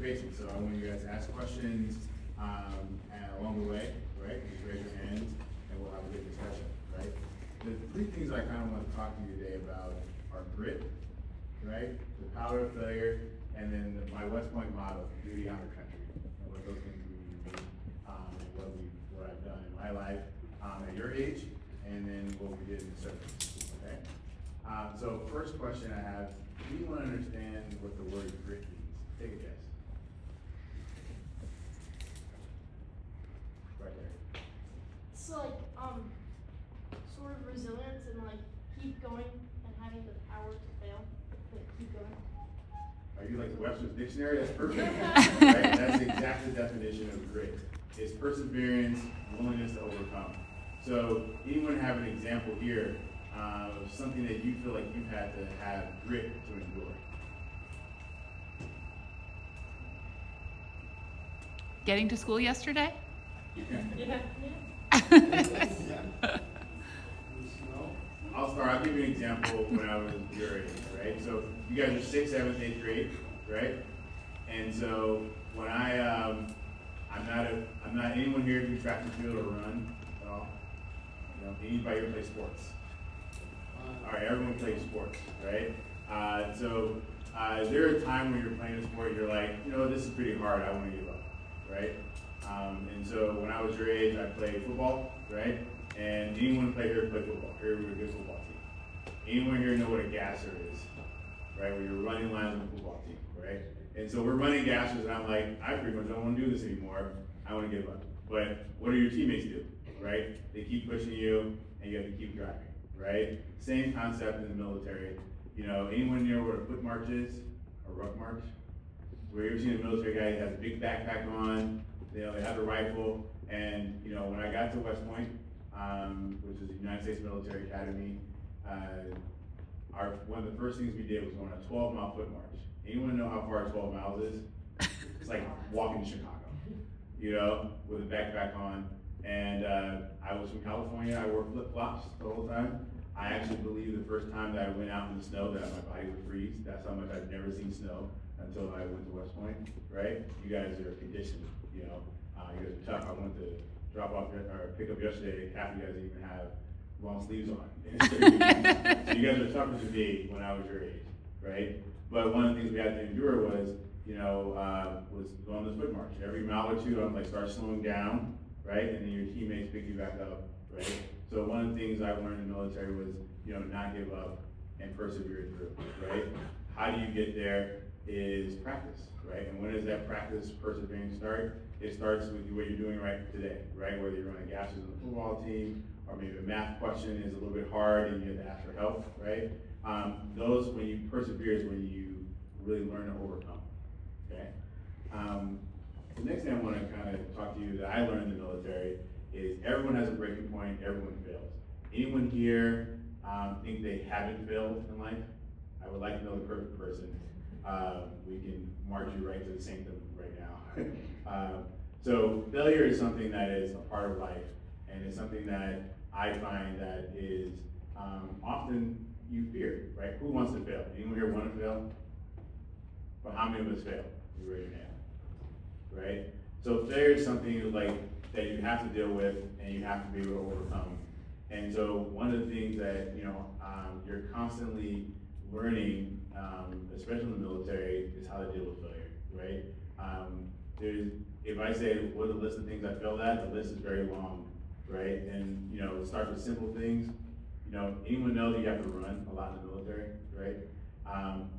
basic. So I want you guys to ask questions and along the way, right? Just raise your hands and we'll have a good discussion, right? The three things I kind of want to talk to you today about are grit, right? The power of failure, and then my West Point motto, beauty honor country, and what those things mean to me, and what I've done in my life at your age, and then what we did in the service, okay? So first question I have, do you want to understand what the word grit means? Take a guess. Right there. It's like, sort of resilience and like keep going and having the power to fail, but keep going. Are you like the Webster's Dictionary? That's perfect. Right? That's exactly the definition of grit. It's perseverance, willingness to overcome. So anyone have an example here of something that you feel like you've had to have grit to endure? Getting to school yesterday? Yeah. I'll start. I'll give you an example when I was your age, right? So you guys are 6th, 7th, 8th grade, right? And so when I'm not anyone here do track and field or run at all? You know, anybody here play sports? All right, everyone plays sports, right? So is there a time when you're playing a sport you're like, you know, this is pretty hard, I want to give up, right? And so when I was your age, I played football, right? And anyone play here play football? Here we're a good football team. Anyone here know what a gasser is? Right, where you're running lines on the football team, right? And so we're running gassers, and I'm like, I pretty much don't want to do this anymore. I want to give up. But what do your teammates do, right? They keep pushing you, and you have to keep driving, right? Same concept in the military. You know, anyone know what a foot march is? A ruck march? Where you've seen a military guy that has a big backpack on, you know, they have a rifle, and you know, when I got to West Point, which is the United States Military Academy, one of the first things we did was go on a 12-mile foot march. Anyone know how far 12 miles is? It's like walking to Chicago, you know, with a backpack on. And I was from California. I wore flip-flops the whole time. I actually believe the first time that I went out in the snow that my body would freeze. That's how much I've never seen snow until I went to West Point, right? You guys are conditioned, you know. You guys are tough. I went to drop off or pick up yesterday. Half of you guys even have long sleeves on. So you guys are tougher than me when I was your age, right? But one of the things we had to endure was, you know, was going on this foot march. Every mile or two, I'm like, start slowing down, right? And then your teammates pick you back up, right? So one of the things I learned in the military was, you know, not give up and persevere through, right? How do you get there is practice, right? And when does that practice persevering start? It starts with what you're doing right today, right? Whether you're running gases on the football team, or maybe a math question is a little bit hard and you have to ask for help, right? Those, when you persevere, is when you really learn to overcome, okay? The next thing I want to kind of talk to you that I learned in the military is everyone has a breaking point, everyone fails. Anyone here think they haven't failed in life? I would like to know the perfect person. We can march you right to the sanctum right now. So failure is something that is a part of life, and it's something that I find that is often you fear, right? Who wants to fail? Anyone here want to fail? But how many of us fail? You raise your hand, right? So failure is something like that you have to deal with and you have to be able to overcome. And so one of the things that, you know, you're constantly learning, especially in the military, is how to deal with failure, right? If I say what are the list of things I failed at, the list is very long, right? And you know, it starts with simple things. You know, anyone know that you have to run a lot in the military, right?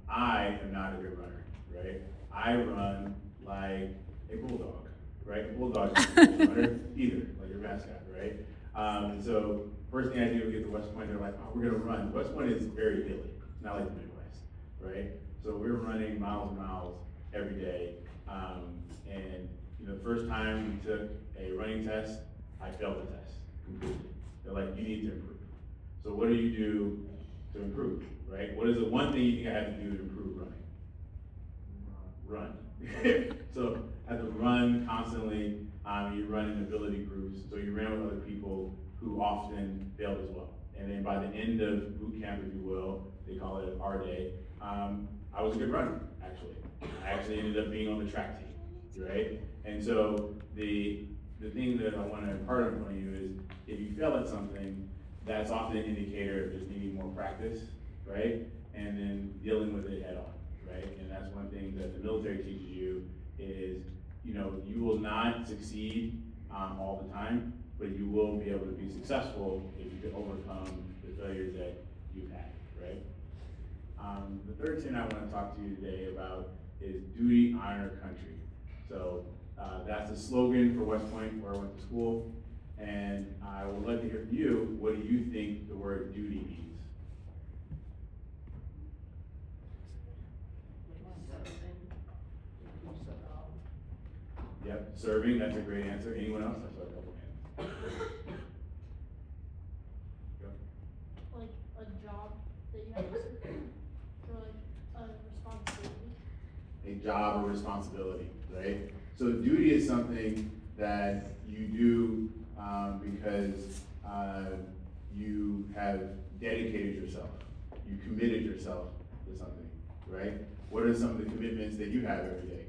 I am not a good runner, right? I run like a bulldog, right? A bulldog is not a good runner either, like your mascot, right? And so first thing I do to get to West Point, they're like, oh, we're gonna run. West Point is very hilly, not like the Midwest, right? So we're running miles and miles every day. And you know, the first time we took a running test, I failed the test completely. They're like, you need to improve. So what do you do to improve, right? What is the one thing you think I have to do to improve running? Run. So I have to run constantly. You run in ability groups. So you ran with other people who often failed as well. And then by the end of boot camp, if you will, they call it our day, I was a good runner. actually. I actually ended up being on the track team, right? And so the thing that I want to impart upon you is, if you fail at something, that's often an indicator of just needing more practice, right? And then dealing with it head on, right? And that's one thing that the military teaches you is, you will not succeed all the time, but you will be able to be successful if you can overcome the failures that you've had, right? The third thing I want to talk to you today about is duty, honor, country. So that's the slogan for West Point, where I went to school. And I would like to hear from you, what do you think the word duty means? Yep, serving, that's a great answer. Anyone else? I saw a couple hands. Go. Like a job that you have to serve, or like a responsibility. A job or responsibility, right? So duty is something that you do because you have dedicated yourself, you committed yourself to something, right? What are some of the commitments that you have every day?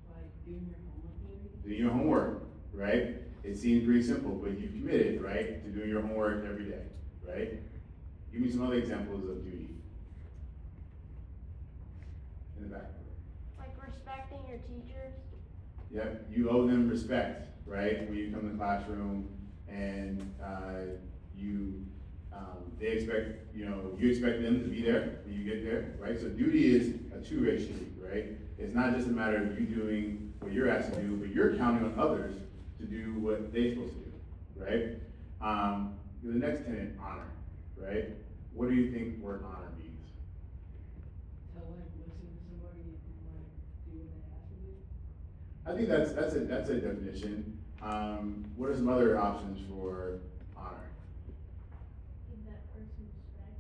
Like doing your homework maybe? Doing your homework, right? It seems pretty simple, but you've committed, right, to doing your homework every day, right? Give me some other examples of duty. In the back. Like respecting your teachers. Yep, you owe them respect, right? When you come to the classroom and they expect, you expect them to be there when you get there, right? So duty is a two-way street, right? It's not just a matter of you doing what you're asked to do, but you're counting on others to do what they're supposed to do, right? The next tenet, honor, right? What do you think word honor means? To like listen to somebody and like do what they ask you to do? I think that's a definition. What are some other options for honor? Give that person respect.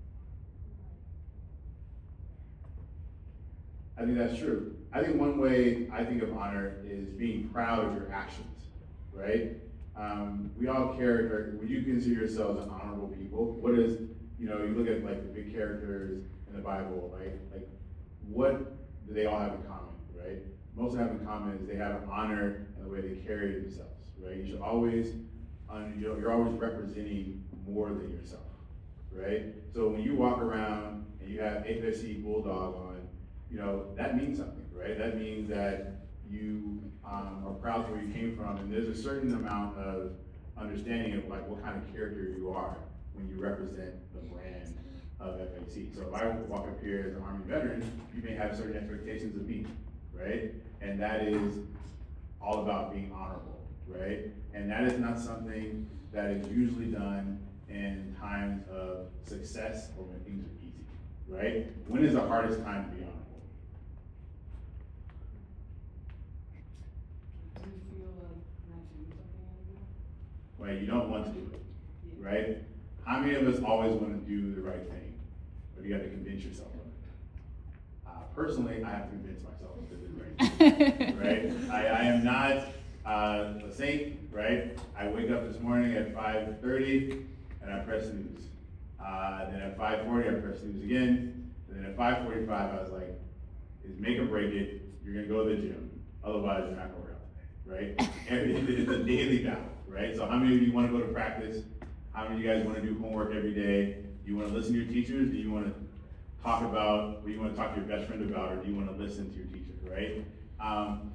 I think that's true. I think one way I think of honor is being proud of your actions, right? We all would you consider yourselves an honorable people? What is, you look at like the big characters in the Bible, right? Like, what do they all have in common, right? Most have in common is they have an honor in the way they carry themselves, right? You should always, you're always representing more than yourself, right? So when you walk around and you have FSC Bulldog on, that means something, right? That means that you are proud of where you came from, and there's a certain amount of understanding of like what kind of character you are when you represent the brand of FAC. So if I walk up here as an Army veteran, you may have certain expectations of me, right? And that is all about being honorable, right? And that is not something that is usually done in times of success or when things are easy, right? When is the hardest time to be honorable? Do you feel like not doing something anymore? When you don't want to do it, right? How many of us always want to do the right thing, but you have to convince yourself of it? Personally, I have to convince myself to do the right thing, right? I am not a saint, right? I wake up this morning at 5:30 and I press snooze. Then at 5:40 I press snooze again. And then at 5:45 I was like, it's make or break it. You're gonna go to the gym, otherwise you're not gonna work out today, right? It's a daily battle, right? So how many of you want to go to practice? How many of you guys want to do homework every day? Do you want to listen to your teachers? Do you want to talk about, what do you want to talk to your best friend about, or do you want to listen to your teacher, right?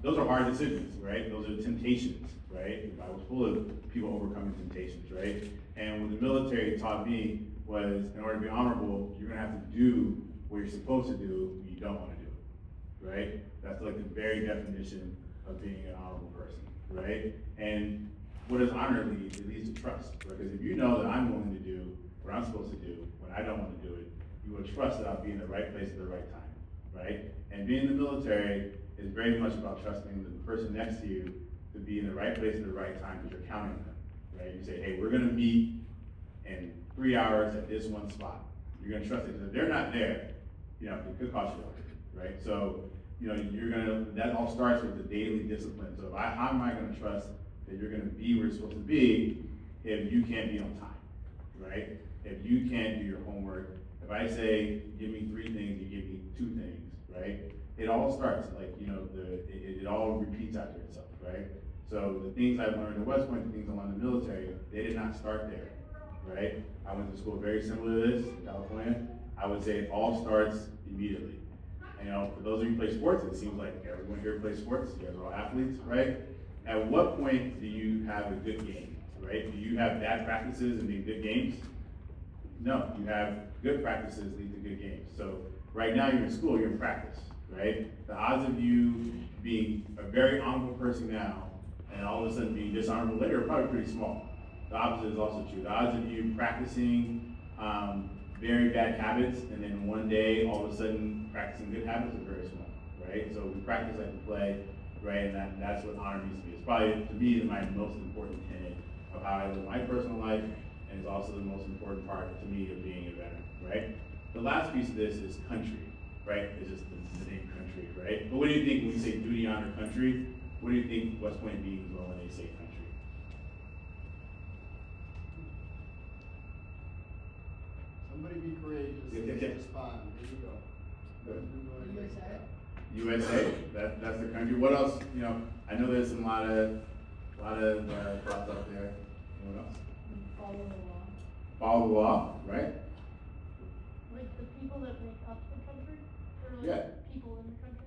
Those are hard decisions, right? Those are temptations, right? The Bible's full of people overcoming temptations, right? And what the military taught me was, in order to be honorable, you're gonna have to do what you're supposed to do when you don't want to do it, right? That's like the very definition of being an honorable person, right? And what does honor lead? It leads to trust, right? Because if you know that I'm willing to do what I'm supposed to do when I don't want to do it, you will trust that I'll be in the right place at the right time, right? And being in the military is very much about trusting the person next to you to be in the right place at the right time because you're counting on them, right? You say, hey, we're gonna meet in 3 hours at this one spot. You're gonna trust it, because if they're not there, it could cost you life, right? So, that all starts with the daily discipline. So how am I gonna trust that you're gonna be where you're supposed to be if you can't be on time, right? If you can't do your homework, if if I say, give me 3 things, you give me 2 things, right? It all starts, like, you know, it all repeats after itself, right? So the things I've learned at West Point, the things I learned in the military, they did not start there, right? I went to school very similar to this, in California. I would say it all starts immediately. And, you know, for those of you who play sports, it seems like everyone here plays sports, you guys are all athletes, right? At what point do you have a good game, right? Do you have bad practices and then good games? No, you have good practices lead to good games. So right now you're in school, you're in practice, right? The odds of you being a very honorable person now and all of a sudden being dishonorable later are probably pretty small. The opposite is also true. The odds of you practicing very bad habits and then one day all of a sudden practicing good habits are very small, right? So we practice like we play, right? And that's what honor means to me. It's probably, to me, my most important tenet of how I live my personal life, and it's also the most important part to me of being a veteran, right? The last piece of this is country, right? It's just the name country, right? But what do you think when we say duty, honor, country? What do you think West Point means when they say country? Somebody be courageous. Yeah. Respond. Here you go. Good. USA? USA, that's the country. What else? You know, I know there's a lot of thoughts out there. What else? Follow the law. Follow the law, right? Like the people that make up the country, or like Yeah. people in the country.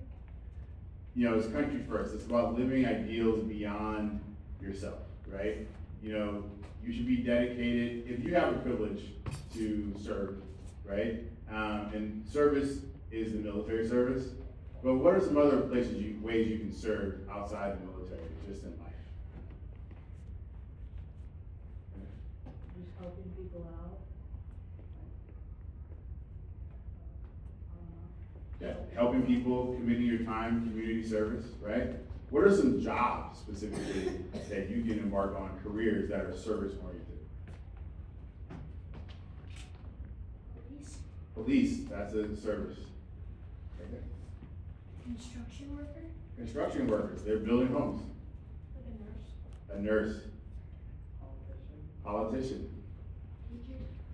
You know, it's country first. It's about living ideals beyond yourself, right? You know, you should be dedicated, if you have a privilege to serve, right? And service is the military service. But what are some other ways you can serve outside the military, just in life? Just helping people out. Yeah, helping people, committing your time, community service, right? What are some jobs specifically that you can embark on, careers that are service oriented? Police, Police, that's a service. Right there. construction worker, Construction workers, they're building homes. like a nurse, A nurse, Politician. politician,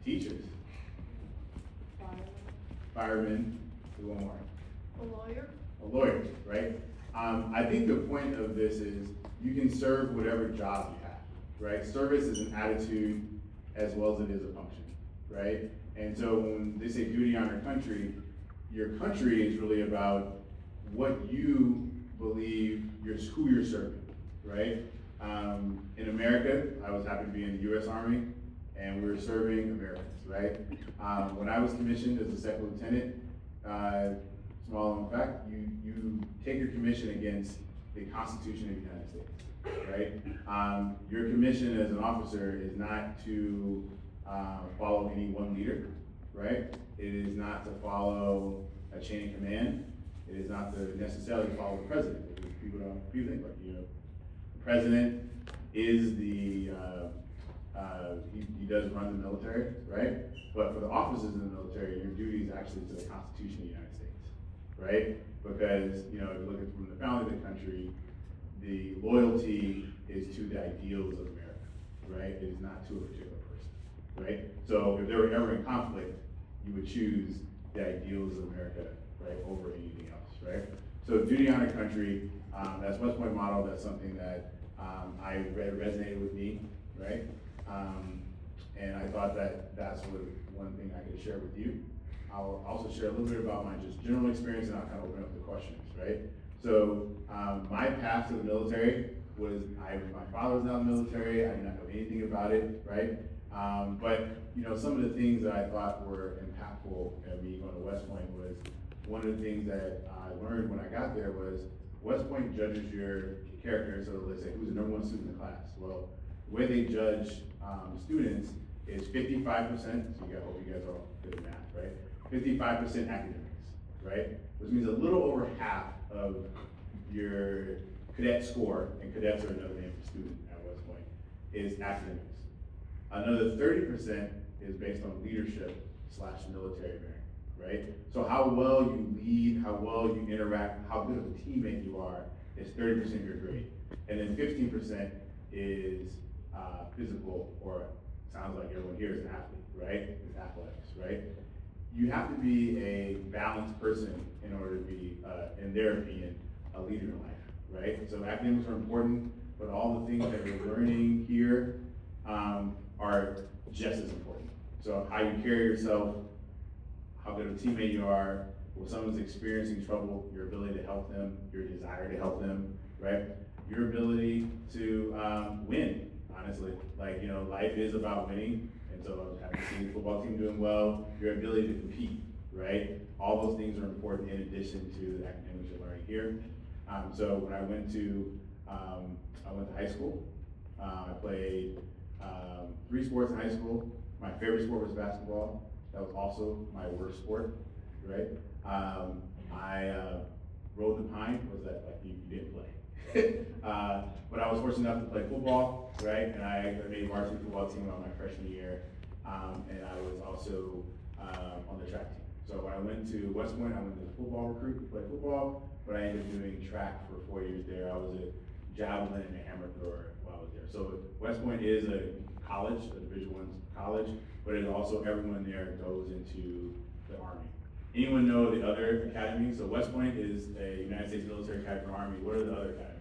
teacher, teachers, fireman, firemen, do one more. a lawyer. A lawyer, right? I think the point of this is you can serve whatever job you have, right? Service is an attitude as well as it is a function, right? And so when they say duty, honor, country, your country is really about what you believe who you're serving, right? In America, I was happy to be in the U.S. Army, and we were serving Americans, right? When I was commissioned as a second lieutenant, small known fact, you take your commission against the Constitution of the United States, right? Your commission as an officer is not to follow any one leader, right? It is not to follow a chain of command. It is not to necessarily follow the president. Because people think like, you know, the president is the, he does run the military, right? But for the officers in the military, your duty is actually to the Constitution of the United States, right? Because, you know, if you look at from the founding of the country, the loyalty is to the ideals of America, right? It is not to a particular person, right? So if they were ever in conflict, you would choose the ideals of America, right, over anything else, right? So duty, honor, country, that's West Point model. That's something that I resonated with me, right? And I thought that that's one thing I could share with you. I'll also share a little bit about my just general experience, and I'll kind of open up the questions, right? So my path to the military was, my father was not in the military. I did not know anything about it, right? But you know, some of the things that I thought were impactful at me going to West Point was, one of the things that I learned when I got there was West Point judges your character. So let's say, who's the number one student in the class? Well, the way they judge students is 55%, so I hope you guys are all good at math, right? 55% academics, right? Which means a little over half of your cadet score, and cadets are another name for student at West Point, is academics. Another 30% is based on leadership / military merit, right? So how well you lead, how well you interact, how good of a teammate you are is 30% of your grade. And then 15% is physical, or sounds like everyone here is an athlete, right? It's athletics, right? you have to be a balanced person in order to be, in their opinion, a leader in life, right? So academics are important, but all the things that you're learning here are just as important. So how you carry yourself, how good a teammate you are, when someone's experiencing trouble, your ability to help them, your desire to help them, right? Your ability to win, honestly. Like, you know, life is about winning, and so having seen the football team doing well, your ability to compete, right? All those things are important in addition to the academics you're learning here. So when I went to high school, I played 3 sports in high school. My favorite sport was basketball. That was also my worst sport, right? I rode the pine. Was that like you didn't play? But I was fortunate enough to play football, right? And I made varsity football team on my freshman year, and I was also on the track team. So when I went to West Point, I went as a football recruit to play football, but I ended up doing track for 4 years there. I was a javelin and a hammer thrower while I was there. So West Point is a college, a Division I college, but it also, everyone there goes into the Army. Anyone know the other academies? So West Point is a United States Military Academy or Army. What are the other academies?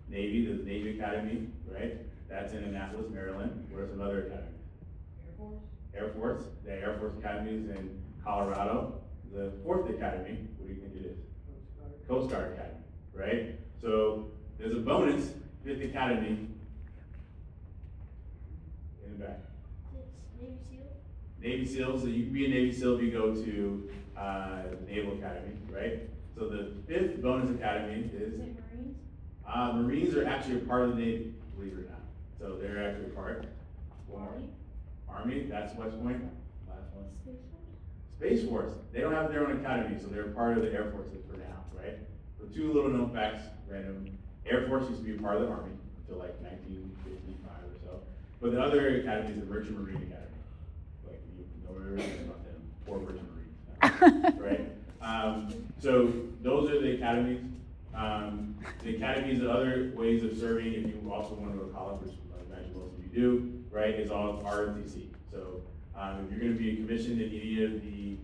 Navy, the Navy Academy, right? That's in Annapolis, Maryland. What are some other academies? Air Force? Air Force. The Air Force Academy is in Colorado. The 4th Academy, what do you think it is? Coast Guard Academy, right? So there's a bonus, 5th Academy in the back. It's Navy SEAL. Navy SEALs, so you can be a Navy SEAL if you go to the Naval Academy, right? So the 5th bonus academy is, Is it Marines? Marines are actually a part of the Navy, believe it or not. So they're actually a part. One more. Army? Army, that's West Point. Last one. Space Force? Space Force, they don't have their own academy, so they're part of the Air Force for now, right? So 2 little known facts, random. Air Force used to be a part of the Army until like 1955 or so. But the other academy is the Merchant Marine Academy. Like, you know everything about them, or Merchant Marines, right? So those are the academies. The academies, the other ways of serving, if you also want to go to college, which I imagine most of you do, right, is all ROTC. So if you're going to be commissioned in any of the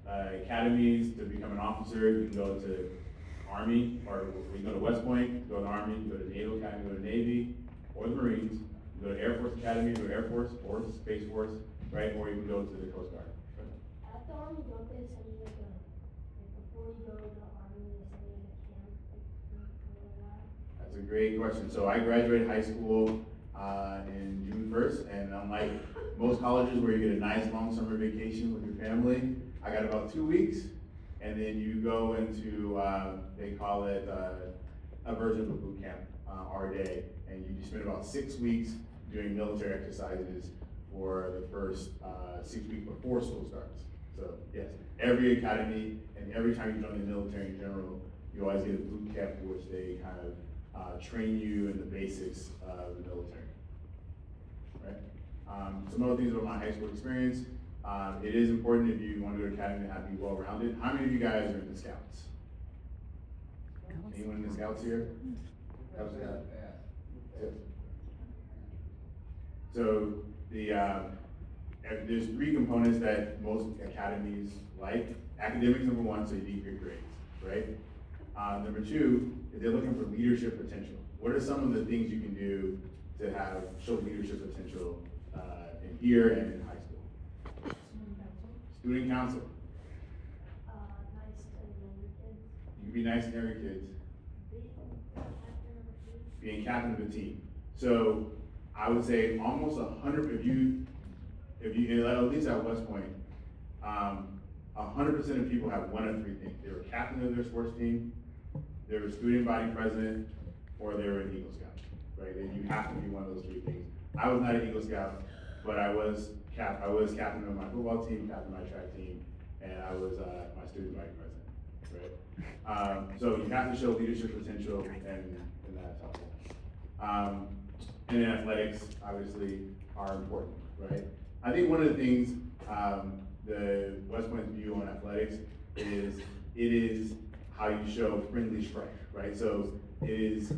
academies to become an officer, you can go to Army, or you can go to West Point, go to the Army, you go to Naval Academy, go to Navy, or the Marines, you go to Air Force Academy, go to Air Force, or Space Force, right, or you can go to the Coast Guard. At the Army, don't they send you like before you go to the Army, they send you like a camp, like, for a little while? That's a great question. So I graduated high school in June 1st, and unlike most colleges where you get a nice long summer vacation with your family, I got about 2 weeks, and then you go into, they call it a version of a boot camp, R-Day, and you spend about 6 weeks doing military exercises for the first 6 weeks before school starts. So yes, every academy and every time you join the military in general, you always get a boot camp in which they kind of train you in the basics of the military, right? Some other things about my high school experience. It is important if you want to go to academy to have be well-rounded. How many of you guys are in the Scouts? Anyone in the Scouts here? That was it. Yes. So there's 3 components that most academies like. Academics, number 1, so you need good grades, right? Number 2 is they're looking for leadership potential. What are some of the things you can do to show leadership potential in here and in high school? Student council. Nice to younger kids. You can be nice to younger kids. Being captain of a team. Being captain of a team. So I would say almost 100, if you, at least at West Point, 100% of people have one of 3 things. They were captain of their sports team, they were student body president, or they were an Eagle Scout, right? And you have to be one of those 3 things. I was not an Eagle Scout, but I was captain of my football team, captain of my track team, and I was my student body president, right? So you have to show leadership potential, and that's helpful. And then athletics, obviously, are important, right? I think one of the things the West Point's view on athletics is it is how you show friendly strife, right? So it is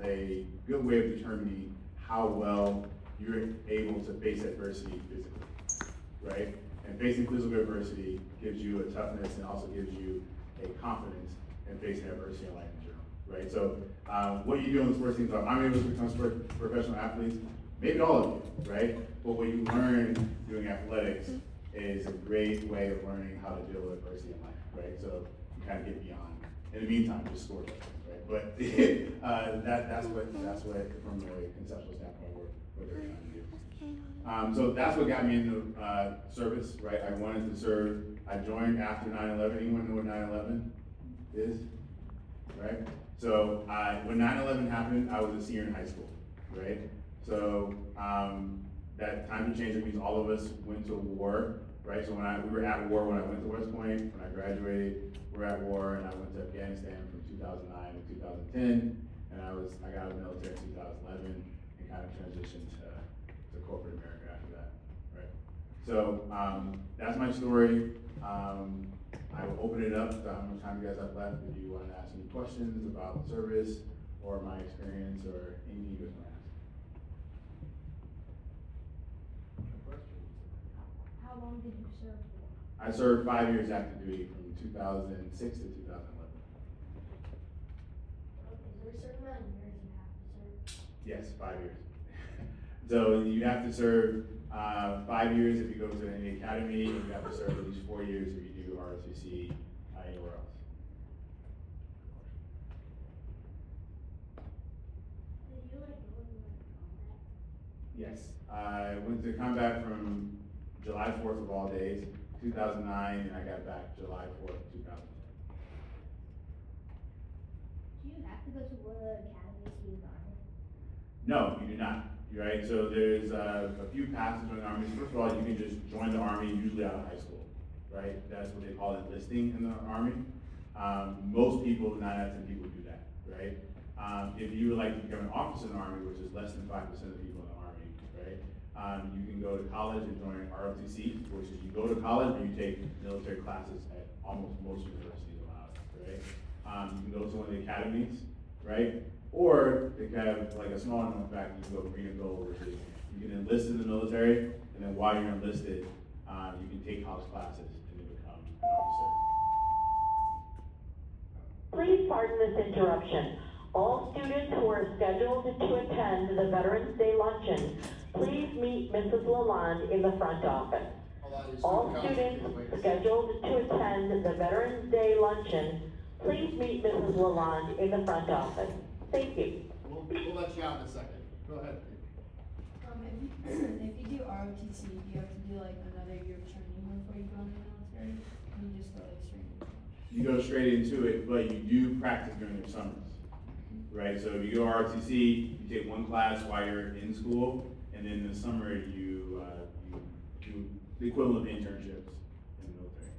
a good way of determining how well you're able to face adversity physically, right? And facing physical adversity gives you a toughness and also gives you a confidence in facing adversity in life in general, right? So, what you do on the sports teams, I'm able to become professional athletes, maybe all of you, right? But what you learn doing athletics is a great way of learning how to deal with adversity in life, right? So you kind of get beyond. In the meantime, just score touchdowns, right? But that's what from a conceptual standpoint, what they're trying to do. So that's what got me into service, right? I wanted to serve. I joined after 9/11. Anyone know what 9/11 is? Right? So when 9/11 happened, I was a senior in high school, right? So that time to change, it means all of us went to war, right? So we were at war when I went to West Point. When I graduated, we were at war, and I went to Afghanistan from 2009 to 2010, and I got out of the military in 2011 and kind of transitioned to corporate America after that, right? So that's my story. I will open it up to how much time you guys have left. If you want to ask any questions about service or my experience or anything you guys want to ask. How long did you serve for? I served 5 years active duty from 2006 to 2011. Is there a certain amount of years you have to serve? Yes, 5 years. So you have to serve 5 years if you go to any academy, and you have to serve at least 4 years if you do ROTC anywhere else. Did you like go into combat? Yes, I went to combat from July 4th of all days, 2009, and I got back July 4th, 2010. Do you have to go to one of the academies to use army? No, you do not. You're right. So there's a few paths to join the Army. First of all, you can just join the Army usually out of high school, right? That's what they call enlisting in the Army. Most people, 9 out of 10 people do that, right? If you would like to become an officer in the Army, which is less than 5% of the people in the Army, right? You can go to college and join ROTC, which is you go to college and you take military classes at almost most universities allowed, right? You can go to one of the academies, right? Or they have like a small known fact, you can go green and gold, which is you can enlist in the military, and then while you're enlisted, you can take college classes and then become an officer. Please pardon this interruption. All students who are scheduled to attend the Veterans Day luncheon, please meet Mrs. Lalonde in the front office. All students scheduled to attend the Veterans Day luncheon, please meet Mrs. Lalonde in the front office. Thank you. We'll let you out in a second. Go ahead. If you do ROTC, do you have to do like another year of training before you go in the military? Or you just go like straight into it? You go straight into it, but you do practice during your summers, right? So if you go ROTC, you take one class while you're in school, and then in the summer you do the equivalent of internships in the military.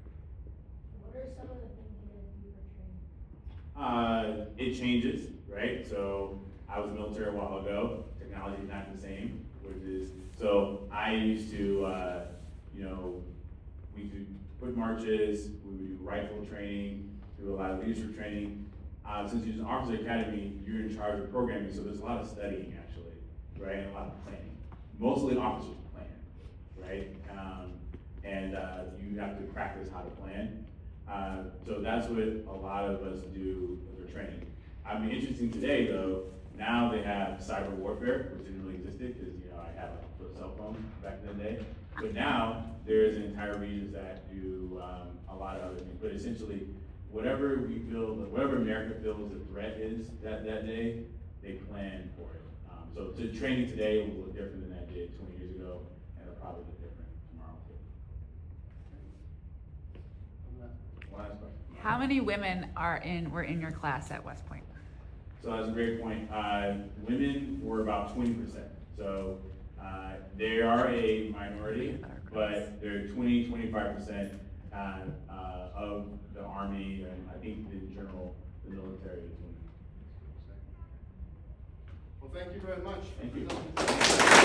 What are some of the things you guys do for training? It changes, right? So I was military a while ago. Technology is not the same, which is, so I used to, we do foot marches, we would do rifle training, do a lot of leadership training. Since you're an officer academy, you're in charge of programming, so there's a lot of studying actually, right? And a lot of planning. Mostly officers plan, right? And you have to practice how to plan. So that's what a lot of us do with our training. I mean, interesting today though, now they have cyber warfare, which didn't really exist because, I had a cell phone back in the day. But now there's an entire regions that do a lot of other things. But essentially, whatever America feels the threat is that day, they plan for it. So the training today will look different than that did 20 years ago, and it'll probably look different tomorrow too. One last question. How many women were in your class at West Point? So that's a great point. Women were about 20%. So they are a minority, but they're 25% of the Army, and I think in general, the military is women. Well, thank you very much. Thank you.